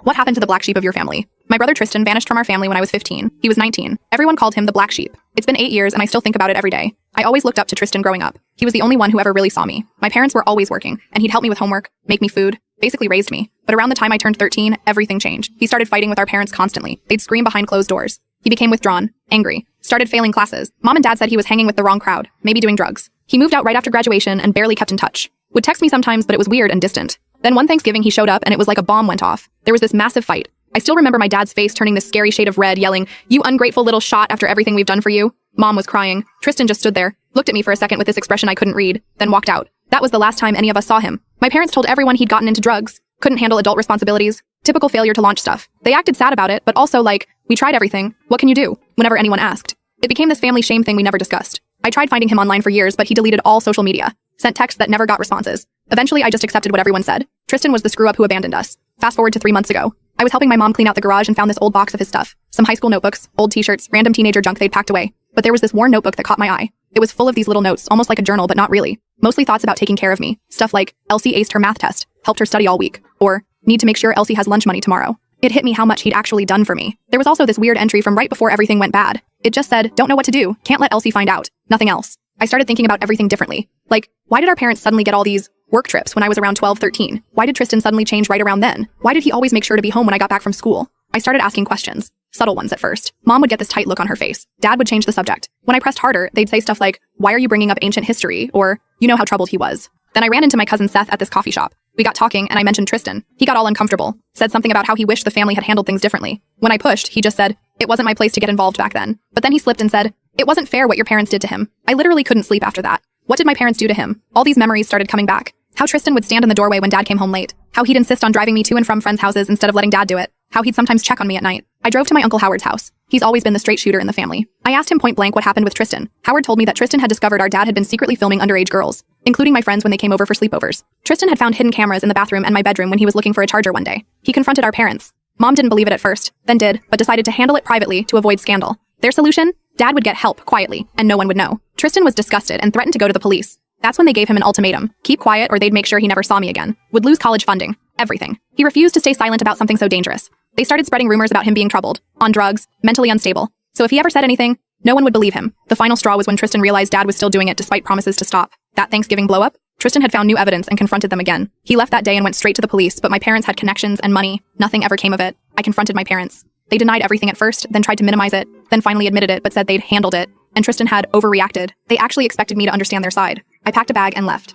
What happened to the black sheep of your family? My brother Tristan vanished from our family when I was 15. He was 19. Everyone called him the black sheep. It's been 8 years and I still think about it every day. I always looked up to Tristan growing up. He was the only one who ever really saw me. My parents were always working, and he'd help me with homework, make me food, basically raised me. But around the time I turned 13, everything changed. He started fighting with our parents constantly. They'd scream behind closed doors. He became withdrawn, angry, started failing classes. Mom and dad said he was hanging with the wrong crowd, maybe doing drugs. He moved out right after graduation and barely kept in touch. Would text me sometimes, but it was weird and distant. Then one Thanksgiving he showed up and it was like a bomb went off. There was this massive fight. I still remember my dad's face turning this scary shade of red, yelling, "You ungrateful little shot after everything we've done for you." Mom was crying. Tristan just stood there, looked at me for a second with this expression I couldn't read, then walked out. That was the last time any of us saw him. My parents told everyone he'd gotten into drugs, couldn't handle adult responsibilities, typical failure to launch stuff. They acted sad about it, but also like, we tried everything, what can you do? Whenever anyone asked. It became this family shame thing we never discussed. I tried finding him online for years, but he deleted all social media, sent texts that never got responses. Eventually, I just accepted what everyone said. Tristan was the screw-up who abandoned us. Fast forward to 3 months ago. I was helping my mom clean out the garage and found this old box of his stuff. Some high school notebooks, old t-shirts, random teenager junk they'd packed away. But there was this worn notebook that caught my eye. It was full of these little notes, almost like a journal, but not really. Mostly thoughts about taking care of me. Stuff like, Elsie aced her math test, helped her study all week. Or, need to make sure Elsie has lunch money tomorrow. It hit me how much he'd actually done for me. There was also this weird entry from right before everything went bad. It just said, don't know what to do, can't let Elsie find out. Nothing else. I started thinking about everything differently. Like, why did our parents suddenly get all these work trips when I was around 12, 13? Why did Tristan suddenly change right around then? Why did he always make sure to be home when I got back from school? I started asking questions. Subtle ones at first. Mom would get this tight look on her face. Dad would change the subject. When I pressed harder, they'd say stuff like, why are you bringing up ancient history? Or, you know how troubled he was. Then I ran into my cousin Seth at this coffee shop. We got talking and I mentioned Tristan. He got all uncomfortable. Said something about how he wished the family had handled things differently. When I pushed, he just said, it wasn't my place to get involved back then. But then he slipped and said, it wasn't fair what your parents did to him. I literally couldn't sleep after that. What did my parents do to him? All these memories started coming back. How Tristan would stand in the doorway when dad came home late. How he'd insist on driving me to and from friends' houses instead of letting dad do it. How he'd sometimes check on me at night. I drove to my Uncle Howard's house. He's always been the straight shooter in the family. I asked him point blank what happened with Tristan. Howard told me that Tristan had discovered our dad had been secretly filming underage girls, including my friends when they came over for sleepovers. Tristan had found hidden cameras in the bathroom and my bedroom when he was looking for a charger one day. He confronted our parents. Mom didn't believe it at first, then did, but decided to handle it privately to avoid scandal. Their solution? Dad would get help quietly, and no one would know. Tristan was disgusted and threatened to go to the police. That's when they gave him an ultimatum. Keep quiet or they'd make sure he never saw me again. Would lose college funding. Everything. He refused to stay silent about something so dangerous. They started spreading rumors about him being troubled, on drugs, mentally unstable. So if he ever said anything, no one would believe him. The final straw was when Tristan realized dad was still doing it despite promises to stop. That Thanksgiving blow-up? Tristan had found new evidence and confronted them again. He left that day and went straight to the police, but my parents had connections and money. Nothing ever came of it. I confronted my parents. They denied everything at first, then tried to minimize it, then finally admitted it but said they'd handled it. And Tristan had overreacted. They actually expected me to understand their side. I packed a bag and left.